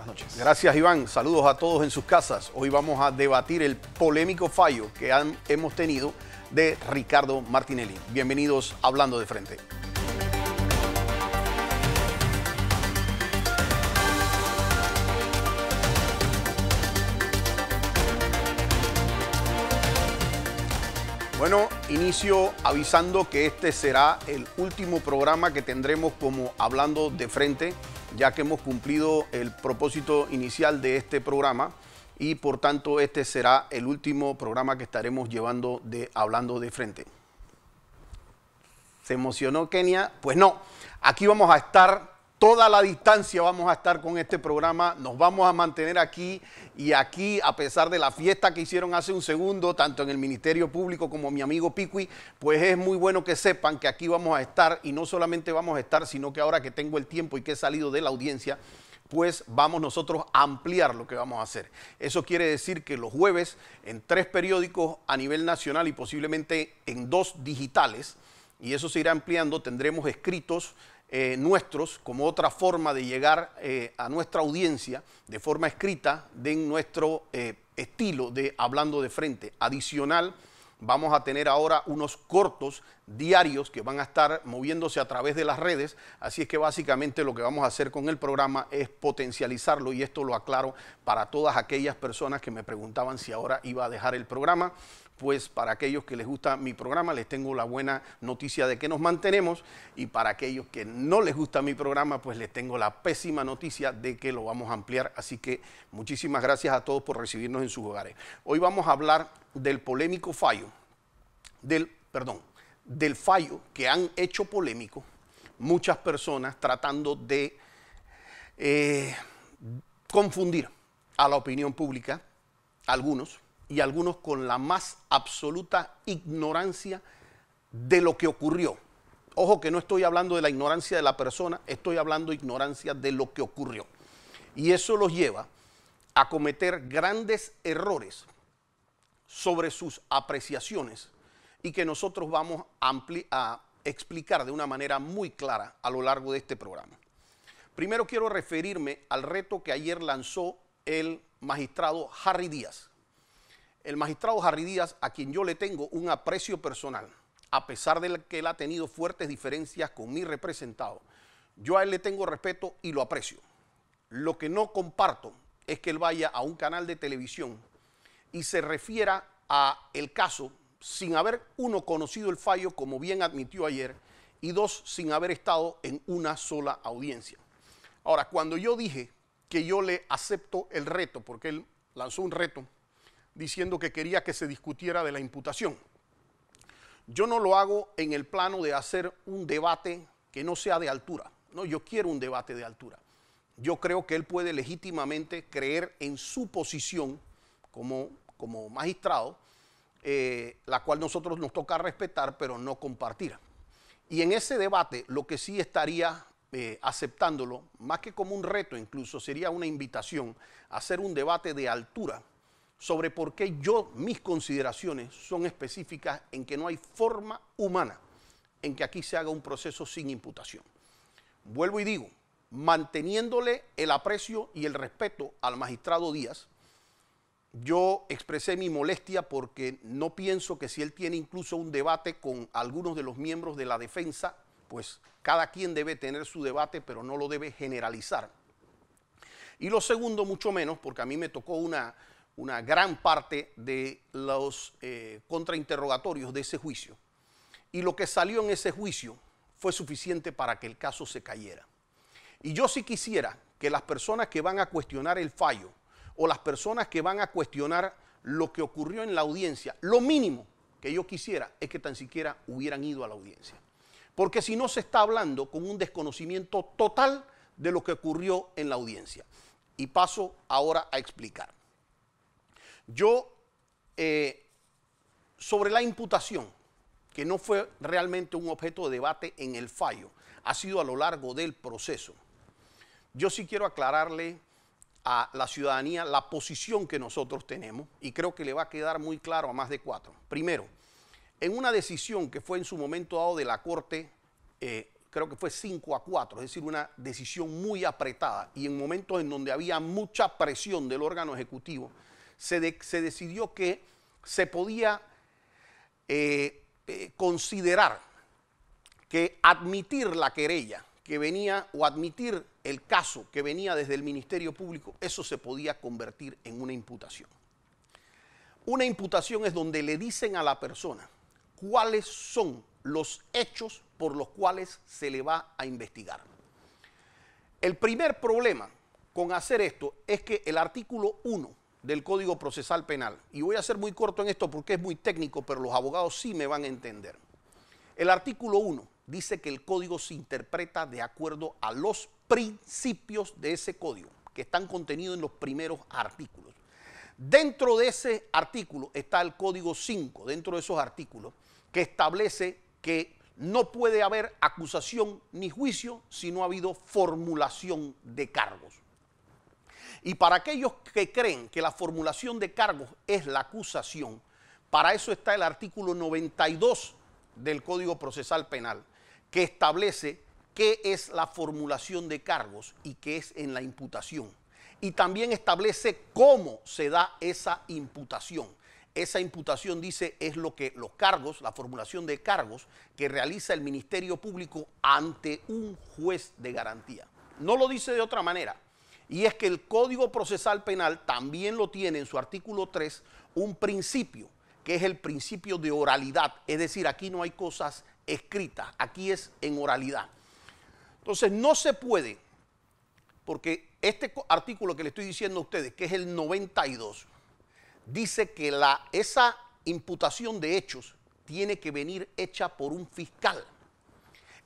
Buenas noches. Gracias, Iván. Saludos a todos en sus casas. Hoy vamos a debatir el polémico fallo que hemos tenido de Ricardo Martinelli. Bienvenidos a Hablando de Frente. Bueno, inicio avisando que este será el último programa que tendremos como Hablando de Frente, ya que hemos cumplido el propósito inicial de este programa y por tanto este será el último programa que estaremos llevando de Hablando de Frente. ¿Se emocionó Kenia? Pues no, aquí vamos a estar, toda la distancia vamos a estar con este programa, nos vamos a mantener aquí y aquí, a pesar de la fiesta que hicieron hace un segundo, tanto en el Ministerio Público como mi amigo Piqui, pues es muy bueno que sepan que aquí vamos a estar y no solamente vamos a estar, sino que ahora que tengo el tiempo y que he salido de la audiencia, pues vamos nosotros a ampliar lo que vamos a hacer. Eso quiere decir que los jueves en 3 periódicos a nivel nacional y posiblemente en 2 digitales, y eso se irá ampliando, tendremos escritos nuestros como otra forma de llegar a nuestra audiencia de forma escrita de nuestro estilo de Hablando de Frente. Adicional, vamos a tener ahora unos cortos diarios que van a estar moviéndose a través de las redes, así es que básicamente lo que vamos a hacer con el programa es potencializarlo y esto lo aclaro para todas aquellas personas que me preguntaban si ahora iba a dejar el programa. Pues para aquellos que les gusta mi programa les tengo la buena noticia de que nos mantenemos y para aquellos que no les gusta mi programa pues les tengo la pésima noticia de que lo vamos a ampliar. Así que muchísimas gracias a todos por recibirnos en sus hogares. Hoy vamos a hablar del polémico fallo, del fallo que han hecho polémico muchas personas tratando de confundir a la opinión pública, algunos con la más absoluta ignorancia de lo que ocurrió. Ojo que no estoy hablando de la ignorancia de la persona, estoy hablando de ignorancia de lo que ocurrió. Y eso los lleva a cometer grandes errores sobre sus apreciaciones y que nosotros vamos a explicar de una manera muy clara a lo largo de este programa. Primero quiero referirme al reto que ayer lanzó el magistrado Harry Díaz. El magistrado Harry Díaz, a quien yo le tengo un aprecio personal, a pesar de que él ha tenido fuertes diferencias con mi representado, yo a él le tengo respeto y lo aprecio. Lo que no comparto es que él vaya a un canal de televisión y se refiera a el caso sin haber, uno, conocido el fallo, como bien admitió ayer, y 2, sin haber estado en una sola audiencia. Ahora, cuando yo dije que yo le acepto el reto, porque él lanzó un reto, diciendo que quería que se discutiera de la imputación. Yo no lo hago en el plano de hacer un debate que no sea de altura. No, yo quiero un debate de altura. Yo creo que él puede legítimamente creer en su posición como magistrado, la cual nosotros nos toca respetar, pero no compartir. Y en ese debate lo que sí estaría aceptándolo, más que como un reto incluso, sería una invitación a hacer un debate de altura sobre por qué mis consideraciones son específicas en que no hay forma humana en que aquí se haga un proceso sin imputación. Vuelvo y digo, manteniéndole el aprecio y el respeto al magistrado Díaz, yo expresé mi molestia porque no pienso que si él tiene incluso un debate con algunos de los miembros de la defensa, pues cada quien debe tener su debate, pero no lo debe generalizar. Y lo segundo, mucho menos, porque a mí me tocó una gran parte de los contrainterrogatorios de ese juicio. Y lo que salió en ese juicio fue suficiente para que el caso se cayera. Y yo sí quisiera que las personas que van a cuestionar el fallo o las personas que van a cuestionar lo que ocurrió en la audiencia, lo mínimo que yo quisiera es que tan siquiera hubieran ido a la audiencia. Porque si no se está hablando con un desconocimiento total de lo que ocurrió en la audiencia. Y paso ahora a explicar. Yo, sobre la imputación, que no fue realmente un objeto de debate en el fallo, ha sido a lo largo del proceso. Yo sí quiero aclararle a la ciudadanía la posición que nosotros tenemos y creo que le va a quedar muy claro a más de 4. Primero, en una decisión que fue en su momento dado de la Corte creo que fue 5-4, es decir, una decisión muy apretada, y en momentos en donde había mucha presión del órgano ejecutivo, se decidió que se podía considerar que admitir la querella que venía o admitir el caso que venía desde el Ministerio Público, eso se podía convertir en una imputación. Una imputación es donde le dicen a la persona cuáles son los hechos por los cuales se le va a investigar. El primer problema con hacer esto es que el artículo 1 del Código Procesal Penal, y voy a ser muy corto en esto porque es muy técnico, pero los abogados sí me van a entender. El artículo 1 dice que el código se interpreta de acuerdo a los principios de ese código, que están contenidos en los primeros artículos. Dentro de ese artículo está el código 5, dentro de esos artículos, que establece que no puede haber acusación ni juicio si no ha habido formulación de cargos. Y para aquellos que creen que la formulación de cargos es la acusación, para eso está el artículo 92 del Código Procesal Penal, que establece qué es la formulación de cargos y qué es en la imputación. Y también establece cómo se da esa imputación. Esa imputación dice es lo que los cargos, la formulación de cargos que realiza el Ministerio Público ante un juez de garantía. No lo dice de otra manera. Y es que el Código Procesal Penal también lo tiene en su artículo 3 un principio, que es el principio de oralidad. Es decir, aquí no hay cosas escritas, aquí es en oralidad. Entonces no se puede, porque este artículo que le estoy diciendo a ustedes, que es el 92, dice que esa imputación de hechos tiene que venir hecha por un fiscal.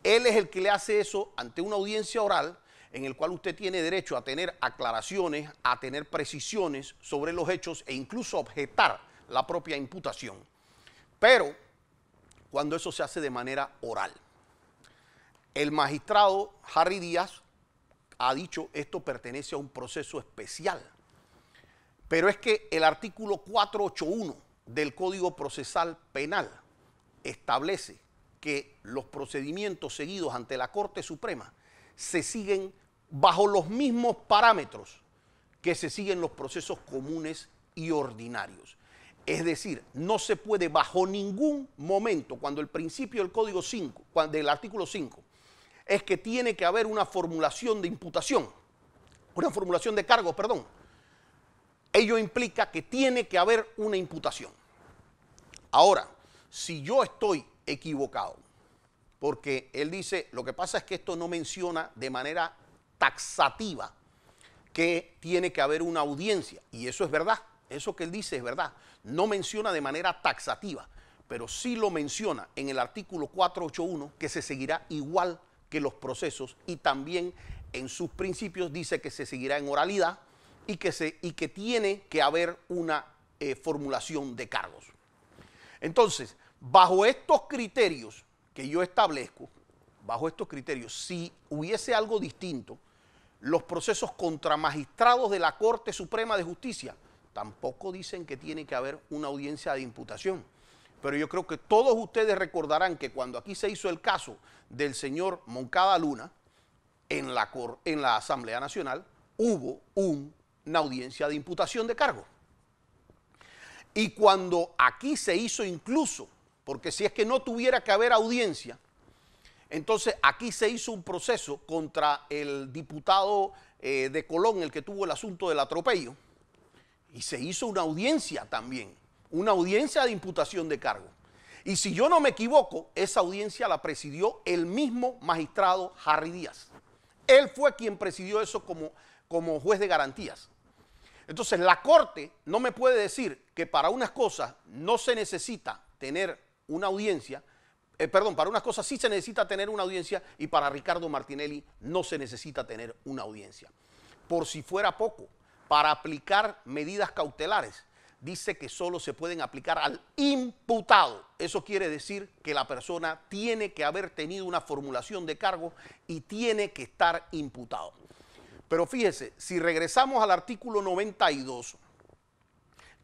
Él es el que le hace eso ante una audiencia oral, en el cual usted tiene derecho a tener aclaraciones, a tener precisiones sobre los hechos e incluso objetar la propia imputación. Pero cuando eso se hace de manera oral. El magistrado Harry Díaz ha dicho esto pertenece a un proceso especial. Pero es que el artículo 481 del Código Procesal Penal establece que los procedimientos seguidos ante la Corte Suprema se siguen bajo los mismos parámetros que se siguen los procesos comunes y ordinarios. Es decir, no se puede bajo ningún momento, cuando el principio del Código 5, del artículo 5, es que tiene que haber una formulación de imputación, una formulación de cargo, perdón. Ello implica que tiene que haber una imputación. Ahora, si yo estoy equivocado, porque él dice, lo que pasa es que esto no menciona de manera taxativa que tiene que haber una audiencia, y eso es verdad, eso que él dice es verdad, no menciona de manera taxativa, pero sí lo menciona en el artículo 481 que se seguirá igual que los procesos, y también en sus principios dice que se seguirá en oralidad y que tiene que haber una formulación de cargos. Entonces, bajo estos criterios que yo establezco, bajo estos criterios, si hubiese algo distinto, los procesos contra magistrados de la Corte Suprema de Justicia tampoco dicen que tiene que haber una audiencia de imputación. Pero yo creo que todos ustedes recordarán que cuando aquí se hizo el caso del señor Moncada Luna, en la Asamblea Nacional, hubo una audiencia de imputación de cargo. Y cuando aquí se hizo incluso, porque si es que no tuviera que haber audiencia, entonces aquí se hizo un proceso contra el diputado de Colón, el que tuvo el asunto del atropello, y se hizo una audiencia también, una audiencia de imputación de cargo. Y si yo no me equivoco, esa audiencia la presidió el mismo magistrado Harry Díaz. Él fue quien presidió eso como juez de garantías. Entonces la Corte no me puede decir que para unas cosas no se necesita tener una audiencia, para unas cosas sí se necesita tener una audiencia y para Ricardo Martinelli no se necesita tener una audiencia. Por si fuera poco, para aplicar medidas cautelares, dice que solo se pueden aplicar al imputado. Eso quiere decir que la persona tiene que haber tenido una formulación de cargo y tiene que estar imputado. Pero fíjese, si regresamos al artículo 92,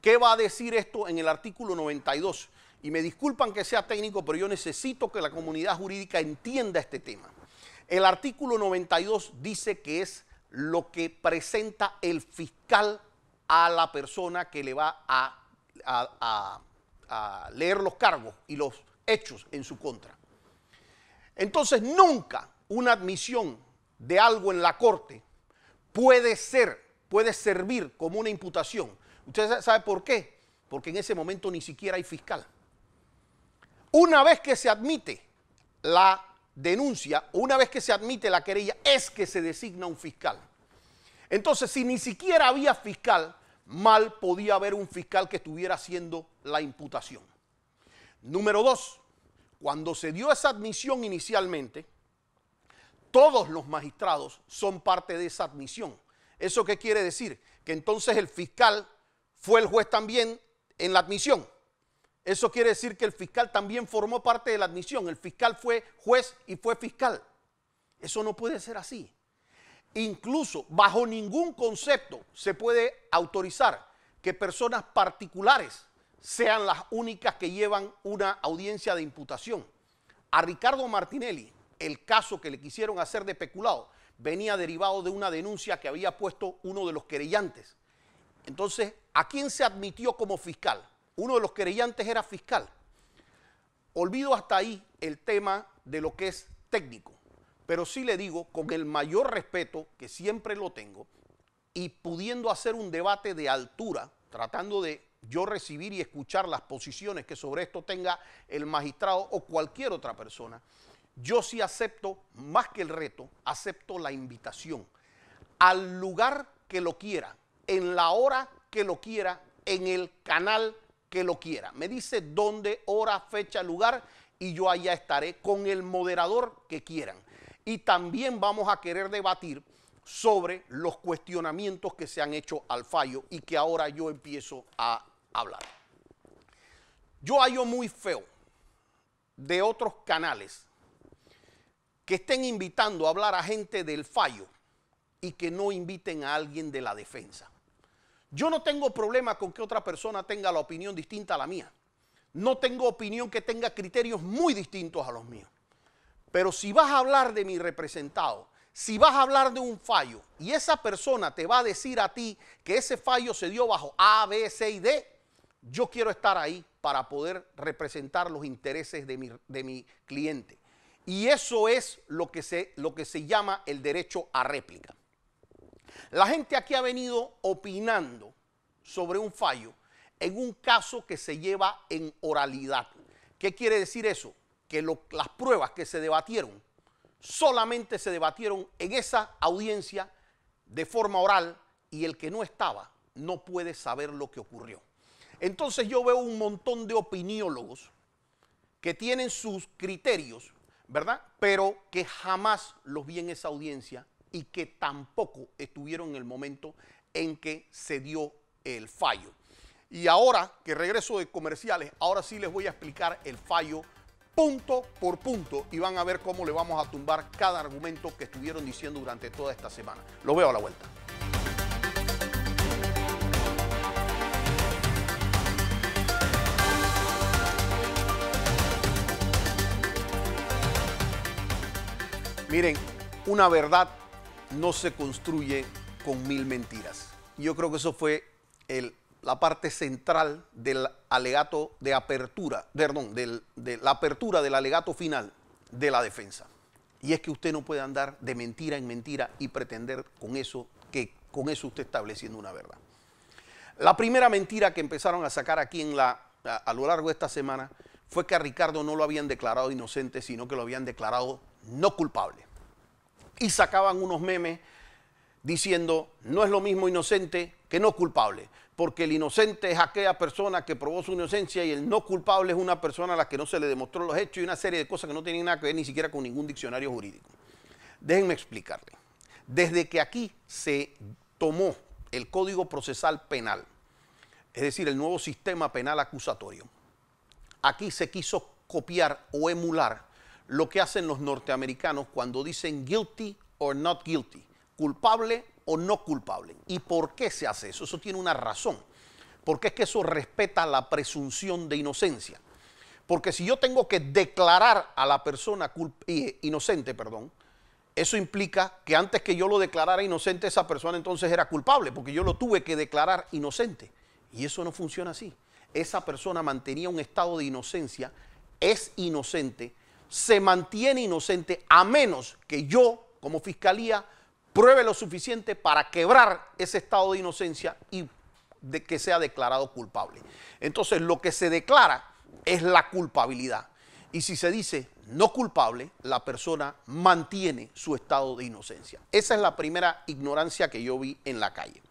¿qué va a decir esto en el artículo 92? Y me disculpan que sea técnico, pero yo necesito que la comunidad jurídica entienda este tema. El artículo 92 dice que es lo que presenta el fiscal a la persona que le va a leer los cargos y los hechos en su contra. Entonces, nunca una admisión de algo en la corte puede servir como una imputación. ¿Usted sabe por qué? Porque en ese momento ni siquiera hay fiscal. Una vez que se admite la denuncia, una vez que se admite la querella, es que se designa un fiscal. Entonces, si ni siquiera había fiscal, mal podía haber un fiscal que estuviera haciendo la imputación. Número 2, cuando se dio esa admisión inicialmente, todos los magistrados son parte de esa admisión. ¿Eso qué quiere decir? Que entonces el fiscal fue el juez también en la admisión. Eso quiere decir que el fiscal también formó parte de la admisión. El fiscal fue juez y fue fiscal. Eso no puede ser así. Incluso bajo ningún concepto se puede autorizar que personas particulares sean las únicas que llevan una audiencia de imputación. A Ricardo Martinelli, el caso que le quisieron hacer de peculado venía derivado de una denuncia que había puesto uno de los querellantes. Entonces, ¿a quién se admitió como fiscal? Uno de los querellantes era fiscal. Olvido hasta ahí el tema de lo que es técnico, pero sí le digo con el mayor respeto que siempre lo tengo y pudiendo hacer un debate de altura, tratando de yo recibir y escuchar las posiciones que sobre esto tenga el magistrado o cualquier otra persona, yo sí acepto, más que el reto, acepto la invitación al lugar que lo quiera, en la hora que lo quiera, en el canal que lo quiera. Me dice dónde, hora, fecha, lugar y yo allá estaré con el moderador que quieran. Y también vamos a querer debatir sobre los cuestionamientos que se han hecho al fallo y que ahora yo empiezo a hablar. Yo hallo muy feo de otros canales que estén invitando a hablar a gente del fallo y que no inviten a alguien de la defensa. Yo no tengo problema con que otra persona tenga la opinión distinta a la mía. No tengo opinión que tenga criterios muy distintos a los míos. Pero si vas a hablar de mi representado, si vas a hablar de un fallo y esa persona te va a decir a ti que ese fallo se dio bajo A, B, C y D, yo quiero estar ahí para poder representar los intereses de mi cliente. Y eso es lo que se llama el derecho a réplica. La gente aquí ha venido opinando sobre un fallo en un caso que se lleva en oralidad. ¿Qué quiere decir eso? Que las pruebas que se debatieron solamente se debatieron en esa audiencia de forma oral y el que no estaba no puede saber lo que ocurrió. Entonces yo veo un montón de opiniólogos que tienen sus criterios, ¿verdad? Pero que jamás los vi en esa audiencia y que tampoco estuvieron en el momento en que se dio el fallo. Y ahora que regreso de comerciales, ahora sí les voy a explicar el fallo punto por punto y van a ver cómo le vamos a tumbar cada argumento que estuvieron diciendo durante toda esta semana. Lo veo a la vuelta. Miren, una verdad no se construye con 1000 mentiras. Yo creo que eso fue la parte central del alegato de apertura, perdón, de la apertura del alegato final de la defensa. Y es que usted no puede andar de mentira en mentira y pretender con eso que con eso usted está estableciendo una verdad. La primera mentira que empezaron a sacar aquí a lo largo de esta semana fue que a Ricardo no lo habían declarado inocente, sino que lo habían declarado no culpable. Y sacaban unos memes diciendo, no es lo mismo inocente que no culpable, porque el inocente es aquella persona que probó su inocencia y el no culpable es una persona a la que no se le demostró los hechos y una serie de cosas que no tienen nada que ver ni siquiera con ningún diccionario jurídico. Déjenme explicarle. Desde que aquí se tomó el Código Procesal Penal, es decir, el nuevo sistema penal acusatorio, aquí se quiso copiar o emular lo que hacen los norteamericanos cuando dicen guilty or not guilty, culpable o no culpable. ¿Y por qué se hace eso? Eso tiene una razón. Porque es que eso respeta la presunción de inocencia. Porque si yo tengo que declarar a la persona inocente, eso implica que antes que yo lo declarara inocente, esa persona entonces era culpable, porque yo lo tuve que declarar inocente. Y eso no funciona así. Esa persona mantenía un estado de inocencia, es inocente, se mantiene inocente a menos que yo, como fiscalía, pruebe lo suficiente para quebrar ese estado de inocencia y de que sea declarado culpable. Entonces, lo que se declara es la culpabilidad. Y si se dice no culpable, la persona mantiene su estado de inocencia. Esa es la primera ignorancia que yo vi en la calle.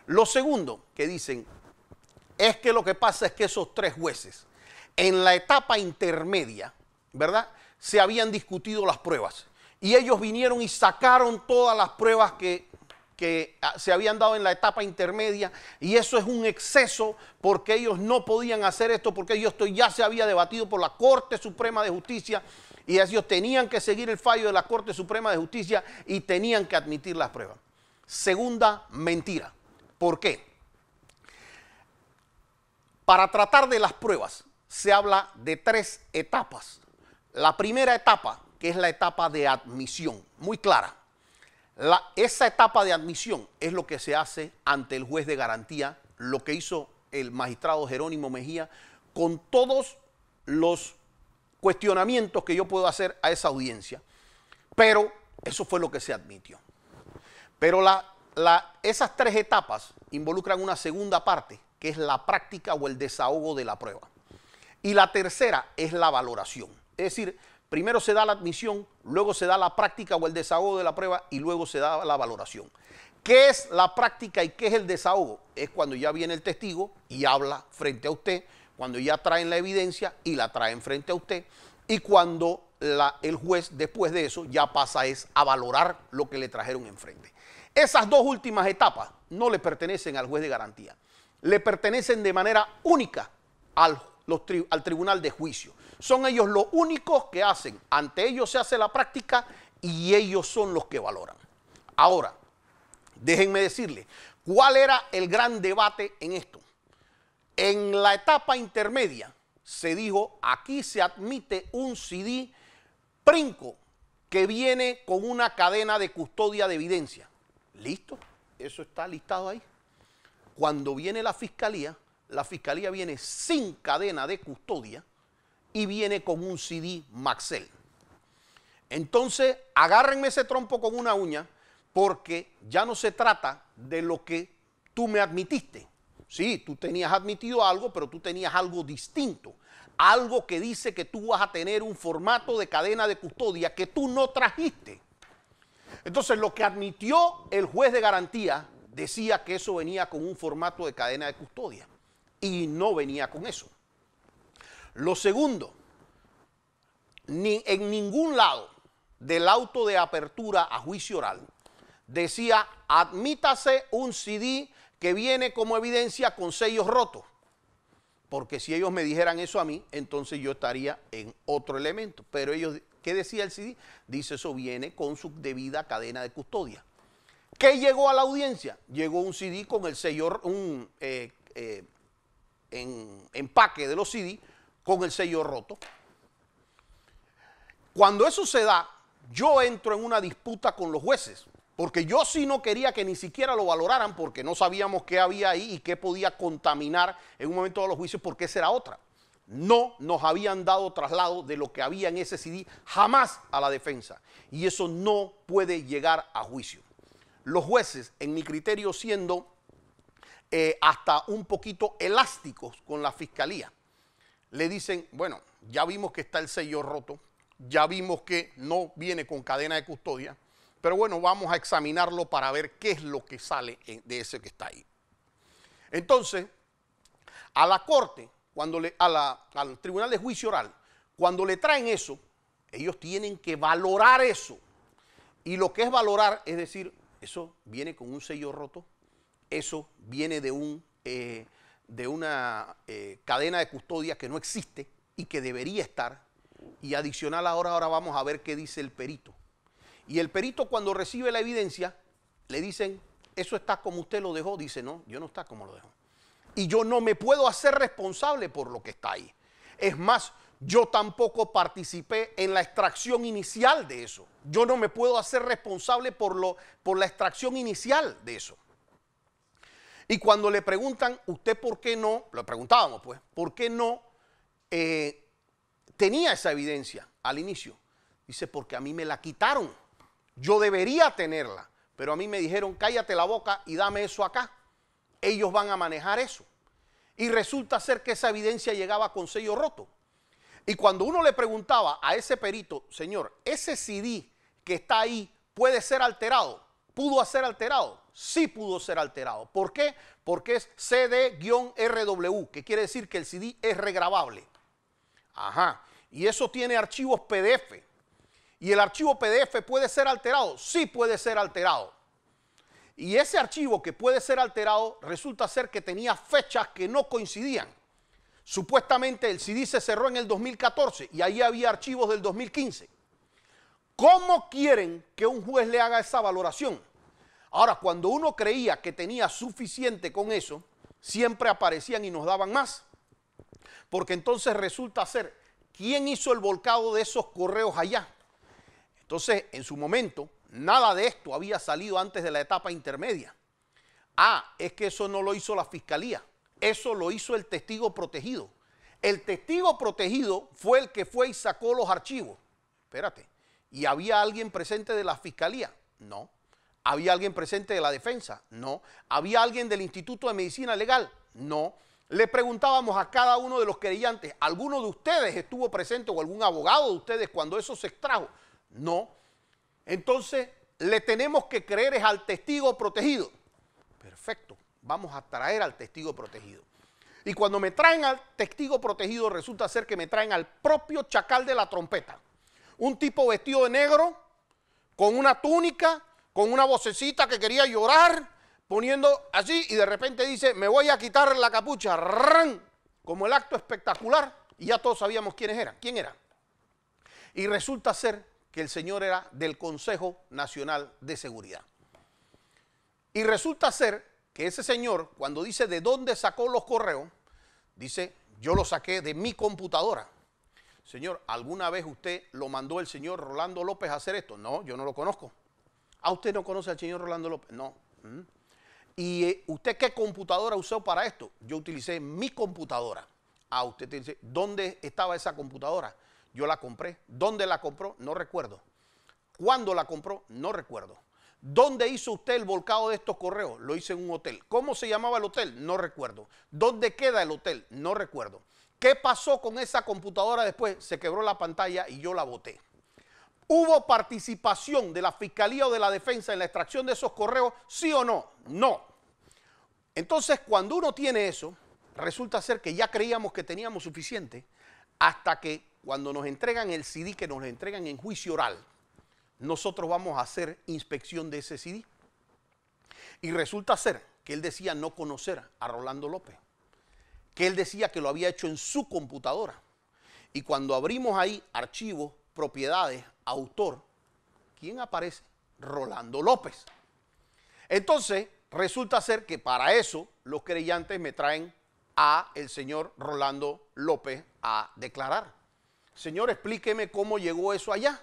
Lo segundo que dicen es que lo que pasa es que esos tres jueces, en la etapa intermedia, ¿verdad?, se habían discutido las pruebas. Y ellos vinieron y sacaron todas las pruebas que se habían dado en la etapa intermedia, y eso es un exceso porque ellos no podían hacer esto, porque esto ya se había debatido por la Corte Suprema de Justicia y ellos tenían que seguir el fallo de la Corte Suprema de Justicia y tenían que admitir las pruebas. Segunda mentira. ¿Por qué? Para tratar de las pruebas se habla de tres etapas. La primera etapa, que es la etapa de admisión, muy clara. Esa etapa de admisión es lo que se hace ante el juez de garantía, lo que hizo el magistrado Jerónimo Mejía con todos los cuestionamientos que yo puedo hacer a esa audiencia. Pero eso fue lo que se admitió. Pero esas tres etapas involucran una segunda parte, que es la práctica o el desahogo de la prueba. Y la tercera es la valoración. Es decir, primero se da la admisión, luego se da la práctica o el desahogo de la prueba y luego se da la valoración. ¿Qué es la práctica y qué es el desahogo? Es cuando ya viene el testigo y habla frente a usted, cuando ya traen la evidencia y la traen frente a usted, y cuando el juez después de eso ya pasa a valorar lo que le trajeron enfrente. Esas dos últimas etapas no le pertenecen al juez de garantía, le pertenecen de manera única al tribunal de juicio. Son ellos los únicos que hacen, ante ellos se hace la práctica y ellos son los que valoran. Ahora, déjenme decirles, ¿cuál era el gran debate en esto? En la etapa intermedia se dijo, aquí se admite un CD Princo que viene con una cadena de custodia de evidencia. ¿Listo? Eso está listado ahí. Cuando viene la fiscalía viene sin cadena de custodia y viene con un CD Maxell. Entonces, agárrenme ese trompo con una uña, porque ya no se trata de lo que tú me admitiste. Sí, tú tenías admitido algo, pero tú tenías algo distinto. Algo que dice que tú vas a tener un formato de cadena de custodia que tú no trajiste. Entonces, lo que admitió el juez de garantía decía que eso venía con un formato de cadena de custodia y no venía con eso. Lo segundo, en ningún lado del auto de apertura a juicio oral decía admítase un CD que viene como evidencia con sellos rotos. Porque si ellos me dijeran eso a mí, entonces yo estaría en otro elemento. Pero ellos, ¿qué decía el CD? Dice eso viene con su debida cadena de custodia. ¿Qué llegó a la audiencia? Llegó un CD con el sello, un empaque de los CD con el sello roto. Cuando eso se da, yo entro en una disputa con los jueces, porque yo sí no quería que ni siquiera lo valoraran, porque no sabíamos qué había ahí y qué podía contaminar en un momento de los juicios, porque esa era otra. No nos habían dado traslado de lo que había en ese CD jamás a la defensa, y eso no puede llegar a juicio. Los jueces, en mi criterio, siendo hasta un poquito elásticos con la fiscalía, le dicen, bueno, ya vimos que está el sello roto, ya vimos que no viene con cadena de custodia, pero bueno, vamos a examinarlo para ver qué es lo que sale de ese que está ahí. Entonces, a la corte, al tribunal de juicio oral, cuando le traen eso, ellos tienen que valorar eso. Y lo que es valorar es decir, eso viene con un sello roto, eso viene de una cadena de custodia que no existe y que debería estar. Y adicional ahora vamos a ver qué dice el perito. Y el perito, cuando recibe la evidencia, le dicen, ¿eso está como usted lo dejó? Dice, no, yo no está como lo dejó. Y yo no me puedo hacer responsable por lo que está ahí. Es más, Yo tampoco participé en la extracción inicial de eso. Yo no me puedo hacer responsable por la extracción inicial de eso. Y cuando le preguntan, ¿usted por qué no? Lo preguntábamos pues, ¿por qué no tenía esa evidencia al inicio? Dice, porque a mí me la quitaron. Yo debería tenerla, pero a mí me dijeron, cállate la boca y dame eso acá. Ellos van a manejar eso. Y resulta ser que esa evidencia llegaba con sello roto. Y cuando uno le preguntaba a ese perito, señor, ese CD que está ahí puede ser alterado, ¿pudo ser alterado? Sí pudo ser alterado. ¿Por qué? Porque es CD-RW, que quiere decir que el CD es regrabable. Ajá. Y eso tiene archivos PDF. ¿Y el archivo PDF puede ser alterado? Sí puede ser alterado. Y ese archivo que puede ser alterado resulta ser que tenía fechas que no coincidían. Supuestamente el CD se cerró en el 2014 y ahí había archivos del 2015. ¿Cómo quieren que un juez le haga esa valoración? Ahora, cuando uno creía que tenía suficiente con eso, siempre aparecían y nos daban más. Porque entonces resulta ser, ¿quién hizo el volcado de esos correos allá? Entonces, en su momento, nada de esto había salido antes de la etapa intermedia. Ah, es que eso no lo hizo la fiscalía, eso lo hizo el testigo protegido. El testigo protegido fue el que fue y sacó los archivos. Espérate, ¿y había alguien presente de la fiscalía? No. ¿Había alguien presente de la defensa? No. ¿Había alguien del Instituto de Medicina Legal? No. Le preguntábamos a cada uno de los querellantes, ¿alguno de ustedes estuvo presente o algún abogado de ustedes cuando eso se extrajo? No. Entonces, le tenemos que creer es al testigo protegido. Perfecto, vamos a traer al testigo protegido. Y cuando me traen al testigo protegido, resulta ser que me traen al propio chacal de la trompeta. Un tipo vestido de negro, con una túnica, con una vocecita que quería llorar, poniendo así, y de repente dice, me voy a quitar la capucha, ¡ran! Como el acto espectacular, y ya todos sabíamos quiénes eran. ¿Quién era? Y resulta ser que el señor era del Consejo Nacional de Seguridad. Y resulta ser que ese señor, cuando dice de dónde sacó los correos, dice, yo lo saqué de mi computadora. Señor, ¿alguna vez usted lo mandó el señor Rolando López a hacer esto? No, yo no lo conozco. ¿Ah, usted no conoce al señor Rolando López? No. ¿Y usted qué computadora usó para esto? Yo utilicé mi computadora. Ah, usted te dice, ¿dónde estaba esa computadora? Yo la compré. ¿Dónde la compró? No recuerdo. ¿Cuándo la compró? No recuerdo. ¿Dónde hizo usted el volcado de estos correos? Lo hice en un hotel. ¿Cómo se llamaba el hotel? No recuerdo. ¿Dónde queda el hotel? No recuerdo. ¿Qué pasó con esa computadora después? Se quebró la pantalla y yo la boté. ¿Hubo participación de la Fiscalía o de la Defensa en la extracción de esos correos? ¿Sí o no? No. Entonces, cuando uno tiene eso, resulta ser que ya creíamos que teníamos suficiente hasta que cuando nos entregan el CD, que nos lo entregan en juicio oral, nosotros vamos a hacer inspección de ese CD. Y resulta ser que él decía no conocer a Rolando López, que él decía que lo había hecho en su computadora. Y cuando abrimos ahí archivos, propiedades, autor, ¿quién aparece? Rolando López. Entonces, resulta ser que para eso los querellantes me traen a el señor Rolando López a declarar. Señor, explíqueme cómo llegó eso allá.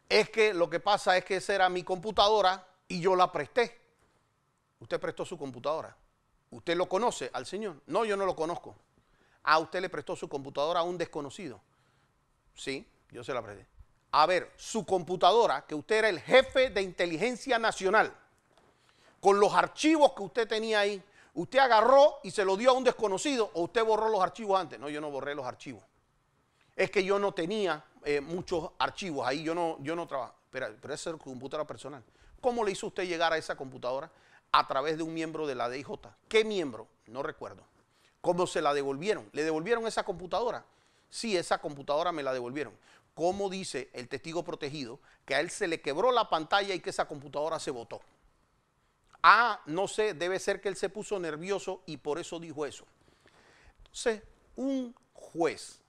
Es que lo que pasa es que esa era mi computadora y yo la presté. Usted prestó su computadora. ¿Usted lo conoce al señor? No, yo no lo conozco. Ah, usted le prestó su computadora a un desconocido. Sí, yo se la presté. A ver, su computadora, que usted era el jefe de inteligencia nacional, con los archivos que usted tenía ahí, ¿usted agarró y se lo dio a un desconocido o usted borró los archivos antes? No, yo no borré los archivos. Es que yo no tenía muchos archivos ahí, yo no trabajo. Pero esa es su computadora personal. ¿Cómo le hizo usted llegar a esa computadora? A través de un miembro de la DIJ. ¿Qué miembro? No recuerdo. ¿Cómo se la devolvieron? ¿Le devolvieron esa computadora? Sí, esa computadora me la devolvieron. ¿Cómo dice el testigo protegido que a él se le quebró la pantalla y que esa computadora se botó? Ah, no sé, debe ser que él se puso nervioso y por eso dijo eso. Entonces, un juez,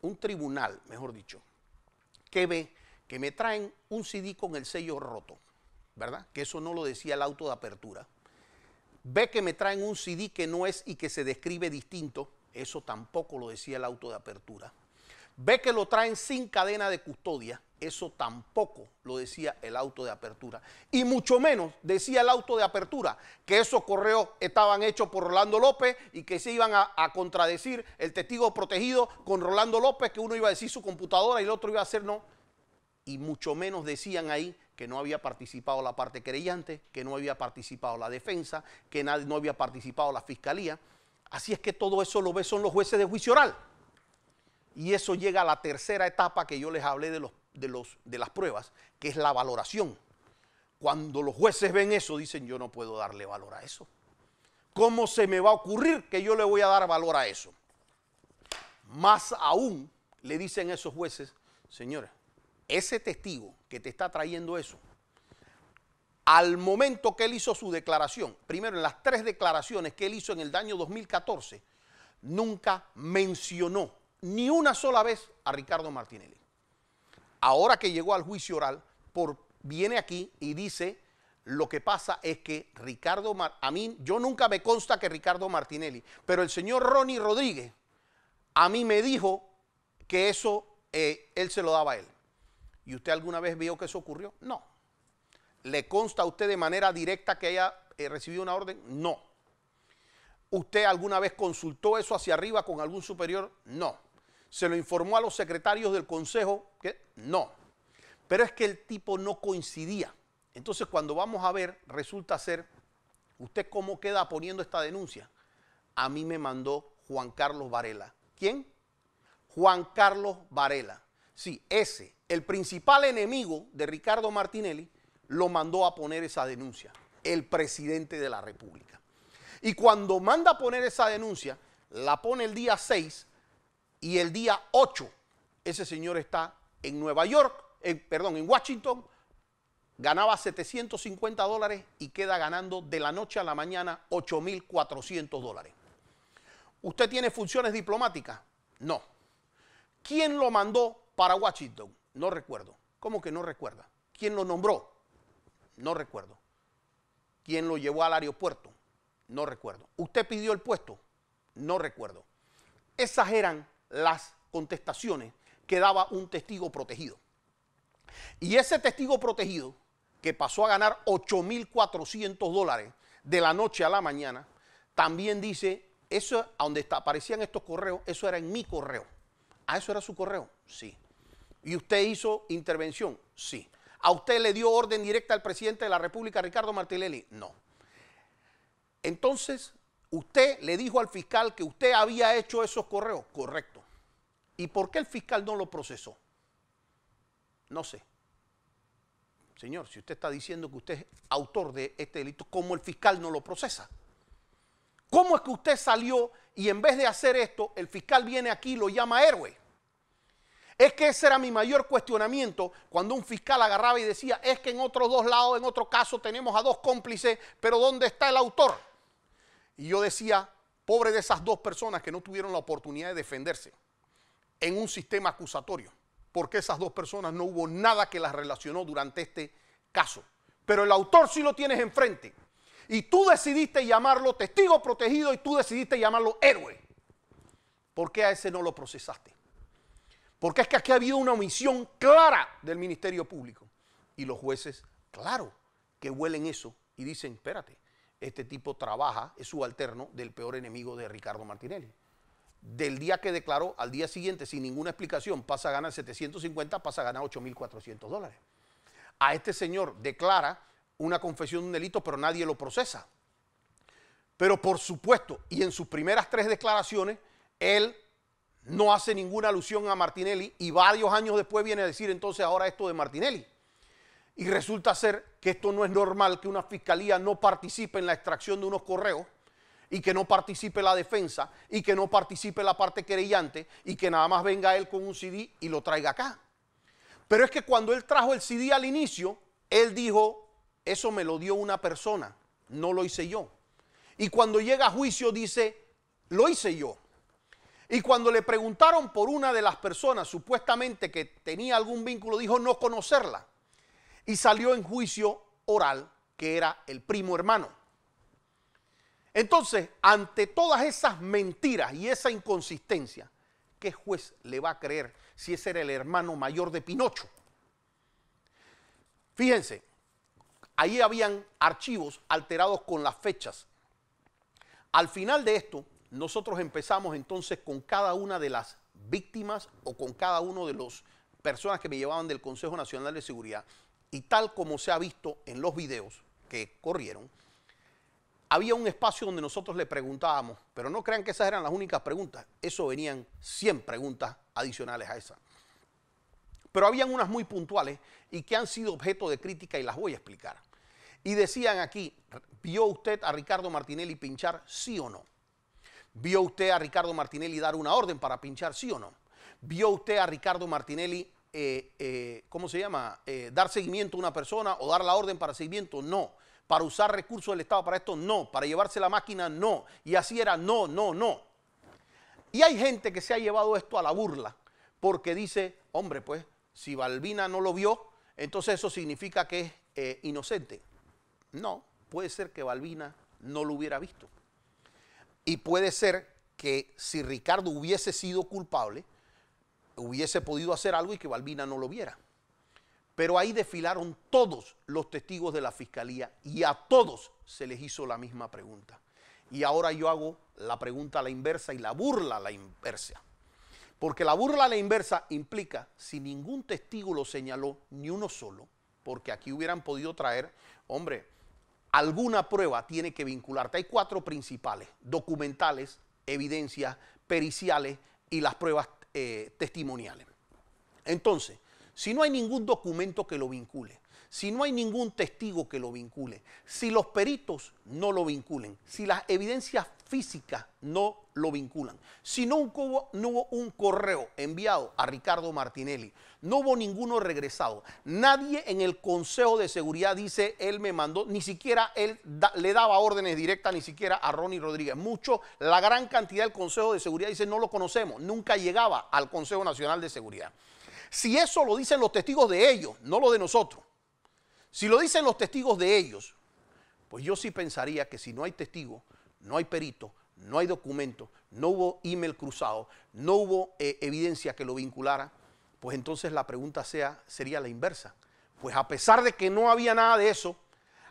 un tribunal, mejor dicho, que ve que me traen un CD con el sello roto, ¿verdad? Que eso no lo decía el auto de apertura. Ve que me traen un CD que no es y que se describe distinto, eso tampoco lo decía el auto de apertura. ve que lo traen sin cadena de custodia. Eso tampoco lo decía el auto de apertura. Y mucho menos decía el auto de apertura que esos correos estaban hechos por Rolando López y que se iban a contradecir el testigo protegido con Rolando López, que uno iba a decir su computadora y el otro iba a hacer no. Y mucho menos decían ahí que no había participado la parte querellante, que no había participado la defensa, que no había participado la fiscalía. Así es que todo eso lo son los jueces de juicio oral. Y eso llega a la tercera etapa que yo les hablé de las pruebas, que es la valoración. Cuando los jueces ven eso, dicen, yo no puedo darle valor a eso. ¿Cómo se me va a ocurrir que yo le voy a dar valor a eso? Más aún, le dicen esos jueces, señores, ese testigo que te está trayendo eso, al momento que él hizo su declaración, primero en las 3 declaraciones que él hizo en el año 2014, nunca mencionó ni una sola vez a Ricardo Martinelli. Ahora que llegó al juicio oral, viene aquí y dice, lo que pasa es que yo nunca me consta que Ricardo Martinelli, pero el señor Ronnie Rodríguez a mí me dijo que eso él se lo daba a él. ¿Y usted alguna vez vio que eso ocurrió? No. ¿Le consta a usted de manera directa que haya recibido una orden? No. ¿Usted alguna vez consultó eso hacia arriba con algún superior? No. ¿Se lo informó a los secretarios del consejo? No. Pero es que el tipo no coincidía. Entonces, cuando vamos a ver, resulta ser, ¿usted cómo queda poniendo esta denuncia? A mí me mandó Juan Carlos Varela. ¿Quién? Juan Carlos Varela. Sí, el principal enemigo de Ricardo Martinelli, lo mandó a poner esa denuncia, el presidente de la República. Y cuando manda a poner esa denuncia, la pone el día 6 y el día 8, ese señor está en Nueva York, en Washington, ganaba $750 y queda ganando de la noche a la mañana $8,400. ¿Usted tiene funciones diplomáticas? No. ¿Quién lo mandó para Washington? No recuerdo. ¿Cómo que no recuerda? ¿Quién lo nombró? No recuerdo. ¿Quién lo llevó al aeropuerto? No recuerdo. ¿Usted pidió el puesto? No recuerdo. Esas eran las contestaciones que daba un testigo protegido. Y ese testigo protegido, que pasó a ganar $8,400 de la noche a la mañana, también dice, eso a donde aparecían estos correos, eso era en mi correo. ¿Ah, eso era su correo? Sí. ¿Y usted hizo intervención? Sí. ¿A usted le dio orden directa al presidente de la República, Ricardo Martinelli? No. Entonces, usted le dijo al fiscal que usted había hecho esos correos. Correcto. ¿Y por qué el fiscal no lo procesó? No sé. Señor, si usted está diciendo que usted es autor de este delito, ¿cómo el fiscal no lo procesa? ¿Cómo es que usted salió y en vez de hacer esto, el fiscal viene aquí y lo llama héroe? Es que ese era mi mayor cuestionamiento cuando un fiscal agarraba y decía, es que en otros 2 lados, en otro caso, tenemos a 2 cómplices, pero ¿dónde está el autor? Y yo decía, pobre de esas 2 personas que no tuvieron la oportunidad de defenderse en un sistema acusatorio, porque esas 2 personas no hubo nada que las relacionó durante este caso. Pero el autor sí lo tienes enfrente. Y tú decidiste llamarlo testigo protegido y tú decidiste llamarlo héroe. ¿Por qué a ese no lo procesaste? Porque es que aquí ha habido una omisión clara del Ministerio Público. Y los jueces, claro, que huelen eso y dicen, espérate, este tipo trabaja, es subalterno del peor enemigo de Ricardo Martinelli. Del día que declaró al día siguiente, sin ninguna explicación, pasa a ganar 750, pasa a ganar $8,400. A este señor declara una confesión de un delito, pero nadie lo procesa. Pero por supuesto, y en sus primeras 3 declaraciones, él no hace ninguna alusión a Martinelli y varios años después viene a decir entonces ahora esto de Martinelli. Y resulta ser que esto no es normal, que una fiscalía no participe en la extracción de unos correos y que no participe la defensa y que no participe la parte querellante y que nada más venga él con un CD y lo traiga acá. Pero es que cuando él trajo el CD al inicio, él dijo, eso me lo dio una persona, no lo hice yo. Y cuando llega a juicio dice, lo hice yo. Y cuando le preguntaron por una de las personas supuestamente que tenía algún vínculo, dijo no conocerla. Y salió en juicio oral que era el primo hermano. Entonces, ante todas esas mentiras y esa inconsistencia, ¿qué juez le va a creer si ese era el hermano mayor de Pinocho. Fíjense, ahí habían archivos alterados con las fechas. Al final de esto, nosotros empezamos entonces con cada una de las víctimas o con cada uno de las personas que me llevaban del Consejo Nacional de Seguridad, y tal como se ha visto en los videos que corrieron, había un espacio donde nosotros le preguntábamos, pero no crean que esas eran las únicas preguntas, eso venían 100 preguntas adicionales a esas. Pero habían unas muy puntuales y que han sido objeto de crítica y las voy a explicar. Y decían aquí, ¿vio usted a Ricardo Martinelli pinchar, sí o no? ¿Vio usted a Ricardo Martinelli dar una orden para pinchar, sí o no? ¿Vio usted a Ricardo Martinelli, ¿cómo se llama? Dar seguimiento a una persona o dar la orden para seguimiento, no. Para usar recursos del Estado para esto, no. Para llevarse la máquina, no. Y así era, no, no, no. Y hay gente que se ha llevado esto a la burla porque dice, hombre, pues, si Balbina no lo vio, entonces eso significa que es inocente. No, puede ser que Balbina no lo hubiera visto. Y puede ser que si Ricardo hubiese sido culpable, hubiese podido hacer algo y que Balbina no lo viera. Pero ahí desfilaron todos los testigos de la fiscalía y a todos se les hizo la misma pregunta. Y ahora yo hago la pregunta a la inversa y la burla a la inversa. Porque la burla a la inversa implica, si ningún testigo lo señaló, ni uno solo, porque aquí hubieran podido traer, hombre, alguna prueba tiene que vincularte. Hay 4 principales: documentales, evidencias, periciales y las pruebas testimoniales. Entonces, si no hay ningún documento que lo vincule, si no hay ningún testigo que lo vincule, si los peritos no lo vinculen, si las evidencias físicas no lo vinculan, si no hubo un correo enviado a Ricardo Martinelli, no hubo ninguno regresado, nadie en el Consejo de Seguridad dice, él me mandó, ni siquiera él le daba órdenes directas, ni siquiera a Ronnie Rodríguez. La gran cantidad del Consejo de Seguridad dice, no lo conocemos, nunca llegaba al Consejo Nacional de Seguridad. Si eso lo dicen los testigos de ellos, no lo de nosotros, si lo dicen los testigos de ellos, pues yo sí pensaría que si no hay testigo, no hay perito, no hay documento, no hubo email cruzado, no hubo evidencia que lo vinculara, pues entonces la pregunta sería la inversa. Pues a pesar de que no había nada de eso,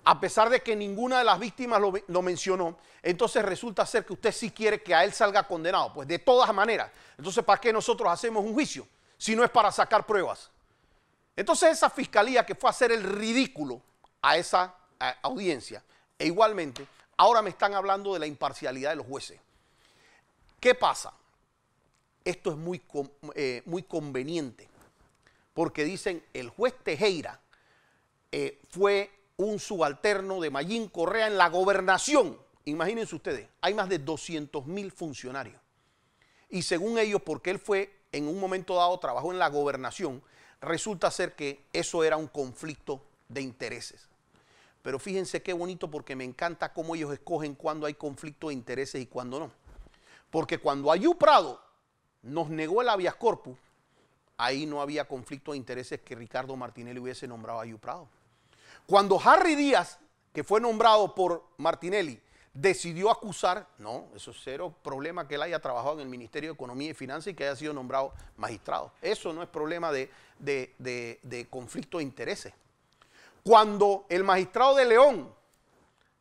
a pesar de que ninguna de las víctimas lo mencionó, entonces resulta ser que usted sí quiere que a él salga condenado. Pues de todas maneras, entonces ¿para qué nosotros hacemos un juicio si no es para sacar pruebas? Entonces esa fiscalía que fue a hacer el ridículo a esa audiencia, e igualmente ahora me están hablando de la imparcialidad de los jueces. ¿Qué pasa? Esto es muy conveniente, porque dicen el juez Tejera fue un subalterno de Mayín Correa en la gobernación. Imagínense ustedes, hay más de 200,000 funcionarios. Y según ellos, porque él fue en un momento dado, trabajó en la gobernación, resulta ser que eso era un conflicto de intereses. Pero fíjense qué bonito, porque me encanta cómo ellos escogen cuando hay conflicto de intereses y cuando no. Porque cuando Ayú Prado nos negó el habeas corpus, ahí no había conflicto de intereses que Ricardo Martinelli hubiese nombrado a Ayú Prado. Cuando Harry Díaz, que fue nombrado por Martinelli, decidió acusar, no, eso es cero problema que él haya trabajado en el Ministerio de Economía y Finanzas y que haya sido nombrado magistrado. Eso no es problema de conflicto de intereses. Cuando el magistrado de León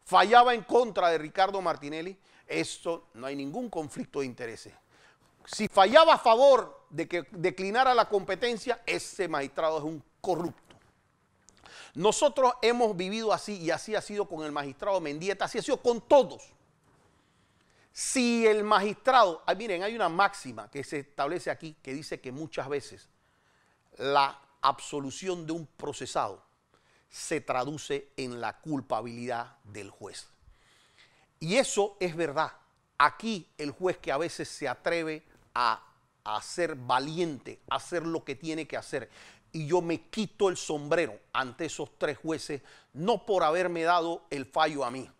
fallaba en contra de Ricardo Martinelli, eso no hay ningún conflicto de intereses. Si fallaba a favor de que declinara la competencia, ese magistrado es un corrupto. Nosotros hemos vivido así, y así ha sido con el magistrado Mendieta, así ha sido con todos. Si el magistrado, miren, hay una máxima que se establece aquí que dice que muchas veces la absolución de un procesado se traduce en la culpabilidad del juez. Y eso es verdad. Aquí el juez que a veces se atreve a ser valiente, a hacer lo que tiene que hacer. Y yo me quito el sombrero ante esos 3 jueces, no por haberme dado el fallo a mí,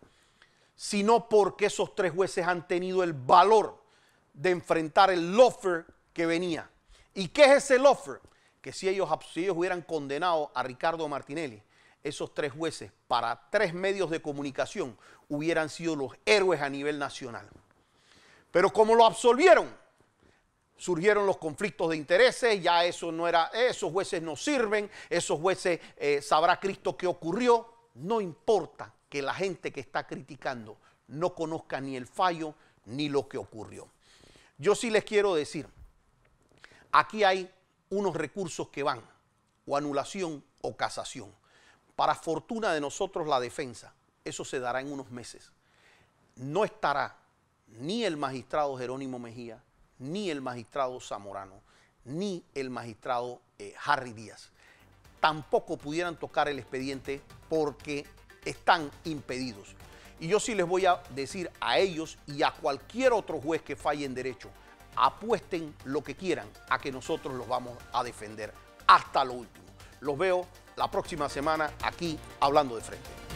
sino porque esos 3 jueces han tenido el valor de enfrentar el lawfare que venía. ¿Y qué es ese lawfare? Que si ellos hubieran condenado a Ricardo Martinelli, esos 3 jueces para 3 medios de comunicación hubieran sido los héroes a nivel nacional. Pero como lo absolvieron, surgieron los conflictos de intereses, ya eso no era, esos jueces no sirven, esos jueces sabrá Cristo qué ocurrió. No importa que la gente que está criticando no conozca ni el fallo ni lo que ocurrió. Yo sí les quiero decir, aquí hay unos recursos que van, o anulación o casación. Para fortuna de nosotros la defensa, eso se dará en unos meses. No estará ni el magistrado Jerónimo Mejía, ni el magistrado Zamorano, ni el magistrado Harry Díaz. Tampoco pudieran tocar el expediente porque están impedidos. Y yo sí les voy a decir a ellos y a cualquier otro juez que falle en derecho, apuesten lo que quieran a que nosotros los vamos a defender hasta lo último. Los veo la próxima semana aquí Hablando de Frente.